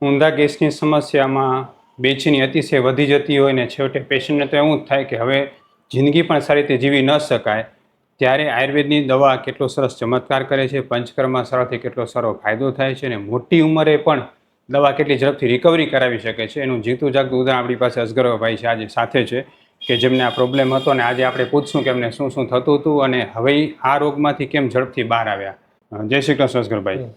ઊંધા ગેસની સમસ્યામાં બેચેની અતિશય વધી જતી હોય ને છેવટે પેશન્ટને તો એવું જ થાય કે હવે જિંદગી પણ સારી રીતે જીવી ન શકાય, ત્યારે આયુર્વેદની દવા કેટલો સરસ ચમત્કાર કરે છે, પંચકર્મ સરળથી કેટલો સારો ફાયદો થાય છે અને મોટી ઉંમરે પણ દવા કેટલી ઝડપથી રિકવરી કરાવી શકે છે એનું જીતું જાગતું ઉદાહરણ આપણી પાસે અસગરભાઈ છે આજે સાથે છે, કે જેમને આ પ્રોબ્લેમ હતો અને આજે આપણે પૂછશું કે એમને શું શું થતું હતું અને હવે આ રોગમાંથી કેમ ઝડપથી બહાર આવ્યા. જય શ્રી કૃષ્ણ અસગરભાઈ.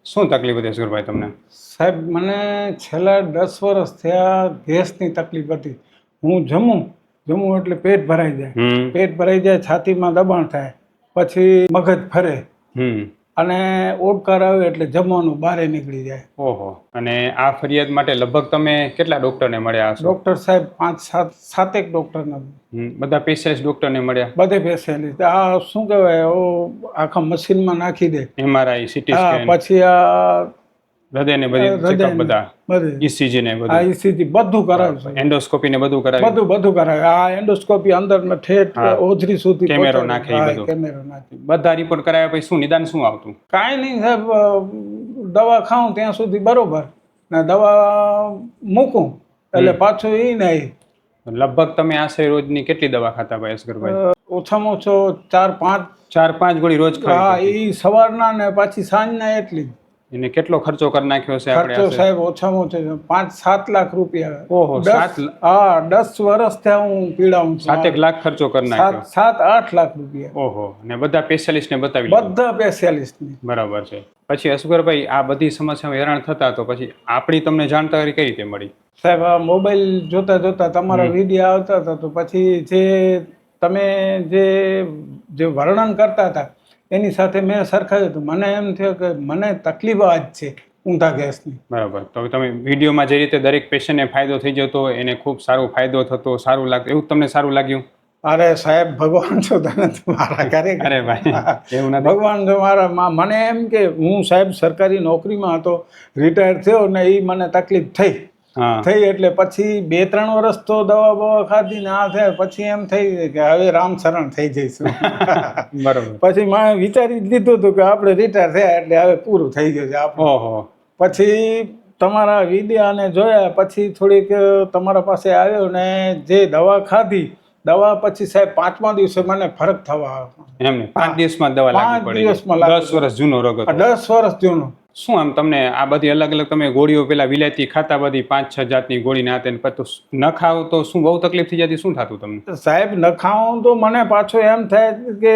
શું તકલીફ હતી અસગરભાઈ તમને? સાહેબ મને છેલ્લા 10 વર્ષ થયા ગેસની તકલીફ હતી. હું જમું એટલે પેટ ભરાઈ જાય, છાતીમાં દબાણ થાય, પછી મગજ ફરે અને ઓડકાર આવે એટલે જમવાનું બહાર નીકળી જાય. ઓહો. અને આ ફરિયાદ માટે લગભગ તમે કેટલા ડોક્ટરને મળ્યા હશો? ડોક્ટર સાહેબ 5-7 ડોક્ટરને. બધા સ્પેશિયાલિસ્ટ ડોક્ટરને મળ્યા? બધે સ્પેશિયાલિસ્ટ. આ શું કહેવાય, આખા મશીનમાં નાખી દે, MRI, CT સ્કેન, પછી આ હૃદય ને બધી બધા ECG ને બધું, ECG બધું કરાવે છે, એન્ડોસ્કોપી ને બધું કરાવે, બધું કરાવે. આ એન્ડોસ્કોપી અંદર ઠેઠ ઓજરી સુધી કેમેરો નાખે, કેમેરો નાખે, બધા રિપોર્ટ કરાવ્યા પછી શું નિદાન શું આવતું? કાંઈ નહીં સાહેબ, દવા ખાઉં ત્યાં સુધી બરોબર ને દવા મૂકું એટલે પાછું એ નહીં. લગભગ તમે આશરે રોજની કેટલી દવા ખાતા ભાઈ અસગરભાઈ? ઓછામાં ઓછો 4-5 ગોળી રોજ ખાવી? એ સવારના ને પાછી સાંજના એટલી. એને કેટલો ખર્ચો કરી નાખ્યો છે આપણે? ખર્ચો સાહેબ ઓછામાં ઓછો 5-7 લાખ રૂપિયા. ઓહો. 10 વર્ષ થયા હું પીડાઉં છું. 7 લાખ ખર્ચો કરી નાખ્યો? 7-8 લાખ રૂપિયા. ઓહો. અને બધા સ્પેશિયાલિસ્ટ ને બતાવી? બધા સ્પેશિયાલિસ્ટ ને. બરાબર છે. પછી અસગરભાઈ આ બધી સમસ્યામાં હેરાન થતા તો પછી આપણી તમને જાણકારી કઈ રીતે મળી? સાહેબ આ મોબાઈલ જોતા તમારા વિડીયો આવતા હતા તો પછી જે તમે જે વર્ણન કરતા હતા એની સાથે મેં સરખાવ્યું હતું. મને એમ થયું કે મને તકલીફ આ જ છે ઊંધા ગેસની. બરાબર. તો તમે વિડીયોમાં જે રીતે દરેક પેશન્ટને ફાયદો થઈ જતો એને ખૂબ સારો ફાયદો થતો, સારું લાગતું, એવું તમને સારું લાગ્યું? અરે સાહેબ ભગવાન છો તને મારા કરે. અરે ભાઈ એવું નથી. ભગવાન છો મારા. મને એમ કે હું સાહેબ સરકારી નોકરીમાં હતો, રિટાયર થયો ને એ મને તકલીફ થઈ એટલે પછી 2-3 વર્ષ તો દવા ખાધી ને આ થાય પછી એમ થઈ કે હવે રામશરણ થઈ જઈશું. બરોબર. પછી મેં વિચારી લીધું હતું કે આપણે રિટાયર થયા એટલે હવે પૂરું થઈ ગયું છે આપણે. ઓહો. પછી તમારા વિડીયાને જોયા પછી થોડીક તમારા પાસે આવ્યો ને જે દવા ખાધી, દવા પછી સાહેબ 5મા દિવસે મને ફરક થવા આવ્યો. એમ 5 દિવસમાં દવા લાગી પડી? 5 દિવસમાં. 10 વર્ષ જૂનો રોગ હતો? 10 વર્ષ જૂનો. શું આમ તમને આ બધી અલગ અલગ તમે ગોળીઓ પેલા વિલાયતી ખાતા, બધી 5-6 જાતની ગોળી ના તેને પછી ન ખાવ તો શું બહુ તકલીફ થઈ જતી? શું થતું તમને? સાહેબ ન ખાવું તો મને પાછો એમ થાય કે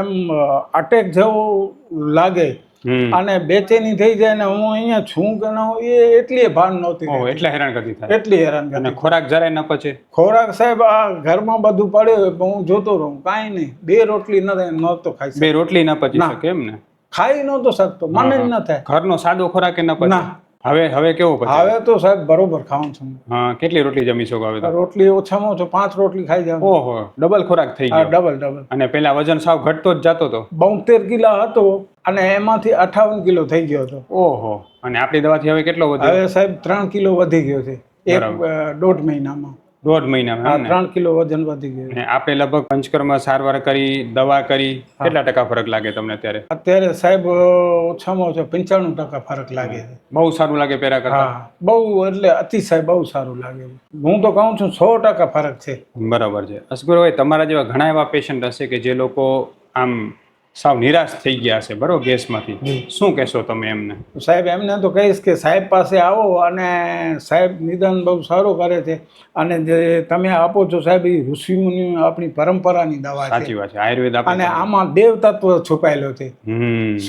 એમ અટેક જેવું લાગે અને બેચેની થઈ જાય ને હું અહીંયા છું કે ના એ એટલી ભાન નહોતી. એટલા હેરાનગતિ થાય? એટલી હેરાનગતિ. અને ખોરાક જરાય ન પચે? ખોરાક સાહેબ આ ઘરમાં બધું પડ્યો હું જોતો રહું, કાંઈ નહીં. 2 રોટલી નહોતો ખાઈ. 2 રોટલી ન પચી શકે એમ ને? ખાઈ નહોતો શકતો, મને જ ન થાય. ઘરનો સાદો ખોરાક ન પચે? હવે કેવો પચે? હવે તો સાહેબ બરોબર ખાઉં છું. કેટલી રોટલી જમી શકો હવે? રોટલી ઓછામાં ઓછો 5 રોટલી ખાઈ જાવ. ઓહો. ડબલ ખોરાક થઈ ગયો? ડબલ. અને પેલા વજન સાવ ઘટતો જ જતો હતો? 72 કિલો હતો અને એમાંથી 58 કિલો થઈ ગયો હતો. ઓહો. અને આપણી દવાથી હવે કેટલો વધ્યો? હવે સાહેબ 3 કિલો વધી ગયો છે 1.5 મહિનામાં. 1.5 મહિનામાં 3 કિલો વજન વધી ગયું. અને આપણે લગભગ પંચકર્મ સારવાર કરી, દવા કરી, કેટલા ટકા ફરક લાગે તમને અત્યારે? અત્યારે સાહેબ ઓછામાં ઓછો 95% ફરક લાગે છે. બહુ સારું લાગે પેલા કરતા? બહુ એટલે અતિશય બહુ સારું લાગે. હું તો કહું છું 100% ફરક છે. બરાબર છે. અસગરભાઈ તમારા જેવા ઘણા એવા પેશન્ટ હશે કે જે લોકો આમ સાવ નિરાશ થઈ ગયા છે બરોબર ગેસમાંથી, શું કહેશો તમે એમને? સાહેબ એમને તો કહીશ કે સાહેબ પાસે આવો અને સાહેબ નિદાન બહુ સારું કરે છે અને જે તમે આપો છો સાહેબ એ ઋષિમુનિ આપણી પરંપરાની દવા છે. સાચી વાત છે. આયુર્વેદ અને આમાં દેવ તત્વ છુપાયેલો છે.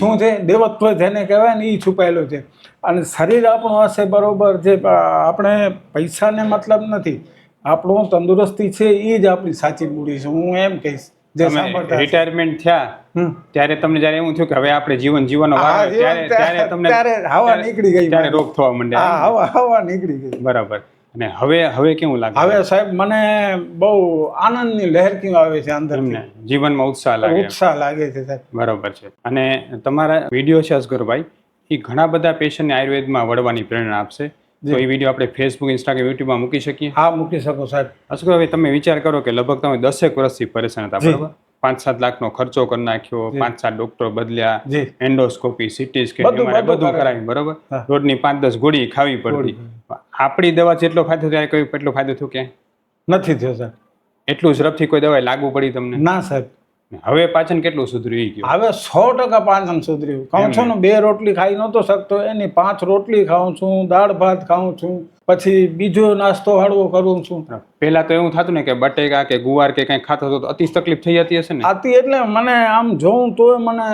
શું છે દેવત્વ જેને કહેવાય ને એ છુપાયેલો છે. અને શરીર આપણું હશે બરોબર, જે આપણે પૈસાને મતલબ નથી, આપણું તંદુરસ્તી છે એ જ આપણી સાચી મૂડી છે. હું એમ કહીશ. રિટાયરમેન્ટ થયા ત્યારે તમને જયારે એવું થયું કે હવે આપણે જીવન જીવવાનો ત્યારે તમને હવા નીકળી ગઈ, ત્યારે રોગ થવા માંડ્યા? હવા નીકળી ગઈ. બરાબર. અને હવે કેવું લાગે? હવે સાહેબ મને બહુ આનંદની લહેર આવે છે અંદર. જીવનમાં ઉત્સાહ લાગે છે સાહેબ. બરાબર છે. અને તમારા વિડીયો છે અસગરભાઈ, એ ઘણા બધા પેશન્ટને આયુર્વેદમાં વળવાની પ્રેરણા આપશે. તો એ વિડીયો આપણે ફેસબુક, ઇન્સ્ટાગ્રામ, યુટ્યુબમાં મૂકી શકીએ? હા મૂકી શકો સાહેબ. અસગરભાઈ તમે વિચાર કરો કે લગભગ તમે 10 વર્ષથી પરેશાન હતા બરાબર? 5-7 લાખનો ખર્ચો કરી નાખ્યો, 5-7 ડોક્ટર બદલ્યા, જી એન્ડોસ્કોપી, સીટી સ્કેન, બધું કરાવ્યું, બરોબર. હા. રોજની 5-10 ગોળી ખાવી પડતી. આપણી દવા જેટલો ફાયદો ત્યારે કોઈ એટલો ફાયદો થયો ક્યાંય નથી થયો સાહેબ. એટલું ઝડપથી કોઈ દવા લાગુ પડી તમને? ના સાહેબ. હવે પાચન કેટલું સુધર્યું એ કહો. હવે 100% પાચન સુધર્યું. કહું છું ને 2 રોટલી ખાઈ નહોતો શકતો, એની 5 રોટલી ખાઉં છું, દાળ ભાત ખાઉં છું, પછી બીજો નાસ્તો હળવો કરું છું. પેલા તો એવું થતું ને કે બટેકા કે ગુવાર કે કઈ ખાતો હતો તો અતિ તકલીફ થઈ જતી હશે ને? આથી એટલે મને આમ જોઉં તોય મને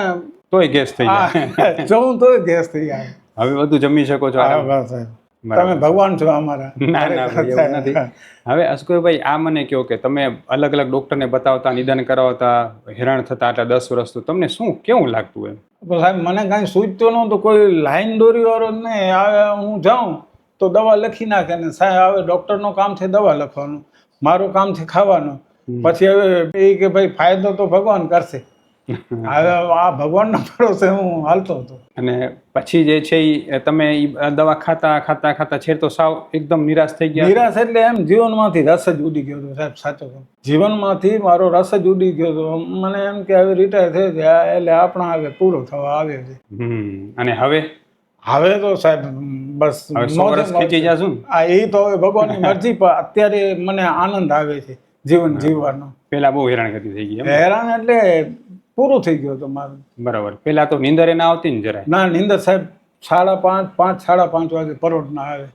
તોય ગેસ થઈ જાય. જોઉં તોય ગેસ થઈ જાય. હવે બધું જમી શકો છો. હા, બસ સાહેબ. તમે ભગવાન છો અમારા. ના ના ભાઈ, એવું નથી. હવે અસ્કરભાઈ, આ મને કહો કે તમે અલગ અલગ ડોક્ટરને બતાવતા, નિદાન કરાવતા, હેરાન થતા આટલા 10 વર્ષ, તમને શું કેવું લાગતું એમ? તો સાહેબ મને કાંઈ સૂચતો નહોતું, કોઈ લાઈન દોરી વાળો જ નહીં. હવે હું જાઉં તો દવા લખી નાખે ને સાહેબ. હવે ડોક્ટરનું કામ છે દવા લખવાનું, મારું કામ છે ખાવાનું. પછી હવે એ કે ભાઈ ફાયદો તો ભગવાન કરશે. હવે આ ભગવાનના ભરોસે હું હાલતો હતો. અને પછી જે છે એ તમે દવા ખાતા ખાતા ખાતા છેર તો સાવ એકદમ નિરાશ થઈ ગયા? નિરાશ એટલે એમ જીવનમાંથી રસ જ ઉડી ગયો હતો સાહેબ, સાચો કહું. જીવનમાંથી મારો રસ જ ઉડી ગયો હતો. મને એમ કે હવે રિટાયર થઈ જાય એટલે આપણા હવે પૂરો થવા આવ્યો છે. અને હવે તો સાહેબ બસ ખેંચી જાશું ને? આ એ તો હવે ભગવાનની મરજી, પણ અત્યારે મને આનંદ આવે છે જીવન જીવવાનો. પેલા બહુ હેરાન કરતી થઈ ગઈ? હેરાન એટલે પૂરું થઈ ગયું હતું મારું. બરાબર. પેલા તો નીંદર ના આવતી ને જરાય? ના, નીંદર સાહેબ 5:30 વાગે પરોઢ ના આવે.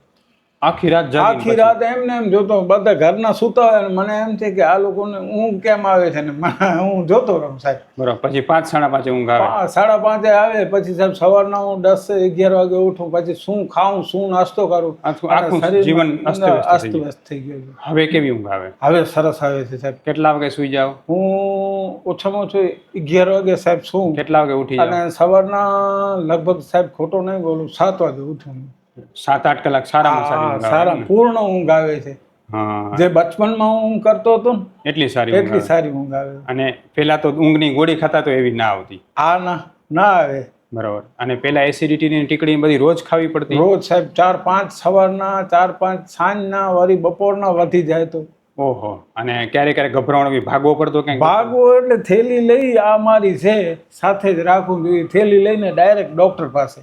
આખી રાત એમને એમ જોતો, બધા ઘરના સૂતા હોય ને મને એમ છે કે આ લોકોને ઊંઘ કેમ આવે છે ને હું જોતો રહું સાહેબ. બરાબર. પછી 5-5:30 ઊંઘ આવે? 5:30 આવે. પછી સાહેબ સવારના હું 10-11 વાગે ઉઠું, પછી શું ખાઉં, શું નાસ્તો કરું, આખું જીવન અસ્તવ્યસ્ત થઈ ગયું. હવે કેવી ઊંઘ આવે? હવે સરસ આવે છે સાહેબ. કેટલા વાગે સુઈ જાવ? હું ઓછામાં ઓછું 11 વાગે સાહેબ શું. કેટલા વાગે ઉઠી જાવ? અને સવારના લગભગ સાહેબ ખોટો નહીં બોલું 7 વાગે ઉઠું. 7-8 કલાક સારા પૂર્ણ ઊંઘ આવે છે. જે બચપનમાં ઊંઘ કરતો હતો ને એટલી સારી ઊંઘ આવે. અને પેલા તો ઊંઘની ગોળી ખાતા તો એવી ના આવતી? ના આવે. બરાબર. અને પેલા એસિડિટીની ટીકડી બધી રોજ ખાવી પડતી? રોજ સાહેબ 4-5 સવારના, 4-5 સાંજના, વળી બપોરના વધી જાય તો. ઓહો. અને ક્યારેક ગભરામણ બી ભાગવો પડતો? ક્યાંક ભાગવો એટલે થેલી લઈ, આ મારી છે સાથે જ રાખવું જોઈએ, થેલી લઈને ડાયરેક્ટ ડોક્ટર પાસે.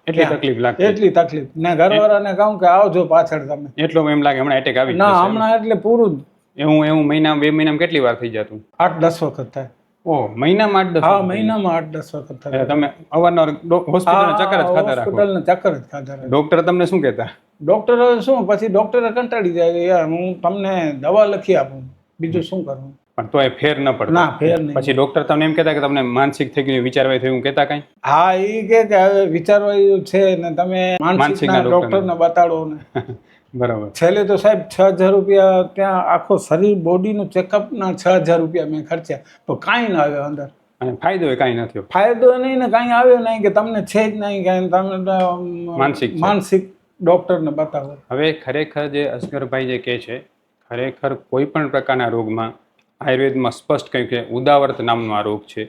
એટલી તકલીફ લાગતી? એટલી તકલીફ ને ઘરવાળાને કહું કે આવજો પાછળ તમે. એટલો એમ લાગે હમણાં એટેક આવી? ના, હમણાં એટલે પૂરું જ. એવું મહિના 2 મહિનામાં કેટલી વાર થઈ જતું? 8-10 વખત થાય. ઓહ, મહિનામાં 8-10? હા, મહિનામાં 8-10 વખત થાય. તમે અવારનવાર હોસ્પિટલના ચક્કર જ ખાતા રાખો? હોસ્પિટલના ચક્કર જ ખાતા રાખો. ડોક્ટર તમને શું કહેતા? ડોક્ટર શું, પછી ડોક્ટરે કંટાળી જાય કે યાર હું તમને દવા લખી આપું, બીજું શું કરવું. પણ તોય ફેર ન પડતો? ના, ફેર નહીં. પછી ડોક્ટર તમને એમ કહેતા કે તમને માનસિક થઈ ગયું, વિચારવાય થયું, કહેતા કઈ? હા, એ કે હવે વિચારવાયું છે ને તમે માનસિકના ડોક્ટરને બતાડો ને. બરાબર. છેલ્લે તો સાહેબ 6,000 રૂપિયા ત્યાં આખો શરીર બોડીનું ચેકઅપના 6,000 રૂપિયા મેં ખર્ચ્યા, તો કાંઈ ના આવ્યો અંદર. અને ફાયદો કાંઈ ન થયો? ફાયદો નહીં ને કાંઈ આવ્યો નહીં, કે તમને છે જ નહીં, કાંઈ તમે માનસિક ડોક્ટરને બતાવો. હવે ખરેખર જે અસ્કરભાઈ જે કહે છે, ખરેખર કોઈ પણ પ્રકારના રોગમાં આયુર્વેદમાં સ્પષ્ટ કહ્યું કે ઉદાવર્ત નામનો આ રોગ છે.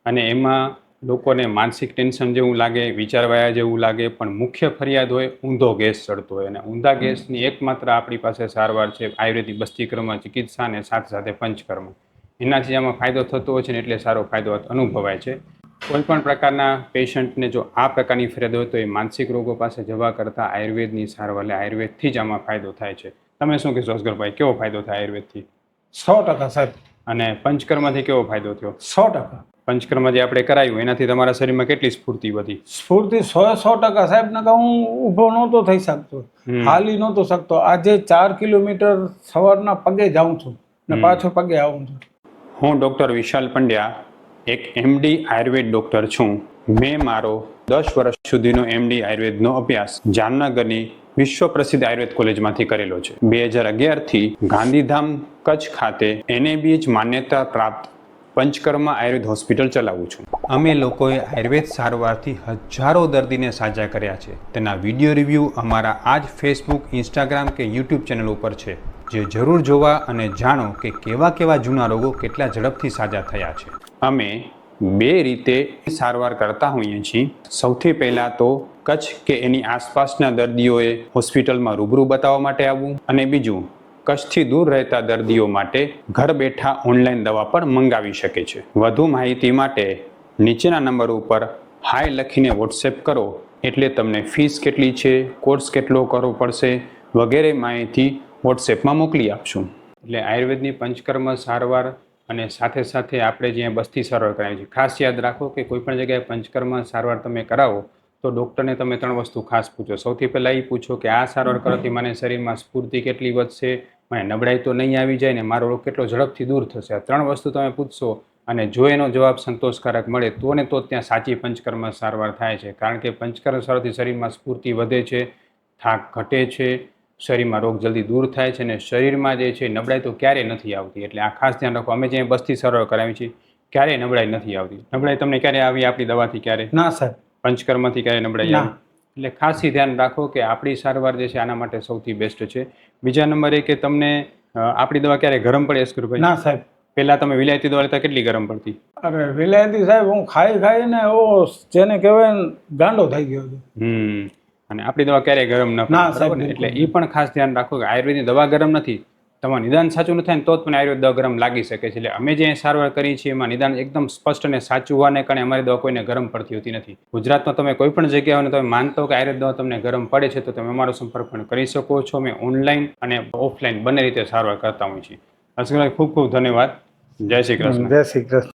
અને એમાં લોકોને માનસિક ટેન્શન જેવું લાગે, વિચારવાયા જેવું લાગે, પણ મુખ્ય ફરિયાદ હોય ઊંધો ગેસ ચડતો હોય. અને ઊંધા ગેસની એકમાત્ર આપણી પાસે સારવાર છે આયુર્વેદિક બસ્તીકર્મ ચિકિત્સા અને સાથે સાથે પંચકર્મ. એનાથી આમાં ફાયદો થતો હોય છે ને એટલે સારો ફાયદો અનુભવાય છે. કોઈ પણ પ્રકારના પેશન્ટને જો આ પ્રકારની ફરિયાદ હોય તો એ માનસિક રોગો પાસે જવા કરતાં આયુર્વેદની સારવાર એટલે આયુર્વેદથી જ આમાં ફાયદો થાય છે. તમે શું કહેશો અસ્કરભાઈ, કેવો ફાયદો થાય આયુર્વેદથી? 100% સાહેબ. અને પંચકર્મથી કેવો ફાયદો થયો? 100%. પંચકર્મ જે આપણે કરાયું એનાથી તમારા શરીરમાં કેટલી સ્ફૂર્તિ વધી? સ્ફૂર્તિ 100% સાહેબ. ને હું ઊભો નહોતો થઈ શકતો, હાલી નહોતો શકતો. આજે 4 કિલોમીટર સવારના પગે જાઉં છું ને પાછો પગે આવું છું. હું ડૉક્ટર વિશાલ પંડ્યા, એક MD આયુર્વેદ ડૉક્ટર છું. મેં મારો 10 વર્ષ સુધીનો MD આયુર્વેદનો અભ્યાસ જામનગરની વિશ્વ પ્રસિદ્ધ આયુર્વેદ કોલેજમાંથી કરેલો છે. 2011થી ગાંધીધામ કચ્છ ખાતે NABH માન્યતા પ્રાપ્ત પંચકર્મ આયુર્વેદ હોસ્પિટલ ચલાવું છું. અમે લોકોએ આયુર્વેદ સારવારથી હજારો દર્દીને સાજા કર્યા છે. તેના વિડીયો રિવ્યૂ અમારા આ જ ફેસબુક, ઇન્સ્ટાગ્રામ કે યુટ્યુબ ચેનલ ઉપર છે, જે જરૂર જોવા અને જાણો કે કેવા જૂના રોગો કેટલા ઝડપથી સાજા થયા છે. અમે 2 રીતે સારવાર કરતા હોઈએ છીએ. સૌથી પહેલાં તો કચ્છ કે એની આસપાસના દર્દીઓએ હોસ્પિટલમાં રૂબરૂ બતાવવા માટે આવવું, અને બીજું કચ્છથી દૂર રહેતા દર્દીઓ માટે ઘર બેઠા ઓનલાઈન દવા પણ મંગાવી શકે છે. વધુ માહિતી માટે નીચેના નંબર ઉપર હાય લખીને વોટ્સએપ કરો એટલે તમને ફીસ કેટલી છે, કોર્સ કેટલો કરવો પડશે વગેરે માહિતી વોટ્સએપમાં મોકલી આપશું. એટલે આયુર્વેદની પંચકર્મ સારવાર અને સાથે સાથે આપણે જ્યાં બસ્તી સારવાર કરાવીએ છીએ, ખાસ યાદ રાખો કે કોઈ પણ જગ્યાએ પંચકર્મ સારવાર તમે કરાવો તો ડૉક્ટરને તમે 3 વસ્તુ ખાસ પૂછો. સૌથી પહેલાં એ પૂછો કે આ સારવાર કરવાથી મને શરીરમાં સ્ફૂર્તિ કેટલી વધશે, મને નબળાઈ તો નહીં આવી જાય ને, મારો રોગ કેટલો ઝડપથી દૂર થશે. આ 3 વસ્તુ તમે પૂછશો અને જો એનો જવાબ સંતોષકારક મળે તો ને તો ત્યાં સાચી પંચકર્મ સારવાર થાય છે. કારણ કે પંચકર્મ સારવારથી શરીરમાં સ્ફૂર્તિ વધે છે, થાક ઘટે છે, શરીરમાં રોગ જલ્દી દૂર થાય છે અને શરીરમાં જે છે નબળાઈ તો ક્યારેય નથી આવતી. એટલે આ ખાસ ધ્યાન રાખો. અમે જ્યાં બસ્તી સારવાર કરાવી છીએ ક્યારેય નબળાઈ નથી આવતી. નબળાઈ તમને ક્યારે આવી આપણી દવાથી? ક્યારે ના સાહેબ. પંચકર્મથી ક્યારે નબળાઈ ના. આવી? એટલે ખાસ ધ્યાન રાખો કે આપણી સારવાર જે છે આના માટે સૌથી બેસ્ટ છે. બીજા નંબરે કે તમને આપણી દવા ક્યારે ગરમ પડે અસ્કરભાઈ? ના સાહેબ. પહેલા તમે વિલાયતી દવા લેતા કેટલી ગરમ પડતી? અરે વિલાયતી સાહેબ હું ખાઈને એવો જેને કહેવાય ને ગાંડો થઈ ગયો હતો. અને આપણી દવા ક્યારેય ગરમ ન પડે, ના સાહેબ, બરાબર ને? એટલે એ પણ ખાસ ધ્યાન રાખો કે આયુર્વેદની દવા ગરમ નથી. તમારું નિદાન સાચું ન થાય ને તો જ પણ આયુર્વેદ દવા ગરમ લાગી શકે છે. એટલે અમે જે સારવાર કરીએ છીએ એમાં નિદાન એકદમ સ્પષ્ટ અને સાચું હોવાને કારણે અમારી દવા કોઈને ગરમ પડતી હોતી નથી. ગુજરાતમાં તમે કોઈ પણ જગ્યાએ હોય ને તમે માનતો હો કે આયુર્વેદ દવા તમને ગરમ પડે છે તો તમે અમારો સંપર્ક પણ કરી શકો છો. અમે ઓનલાઈન અને ઓફલાઈન બંને રીતે સારવાર કરતા હોઈએ છીએ. અસ્કરભાઈ ખૂબ ખૂબ ધન્યવાદ. જય શ્રી કૃષ્ણ. જય શ્રી કૃષ્ણ.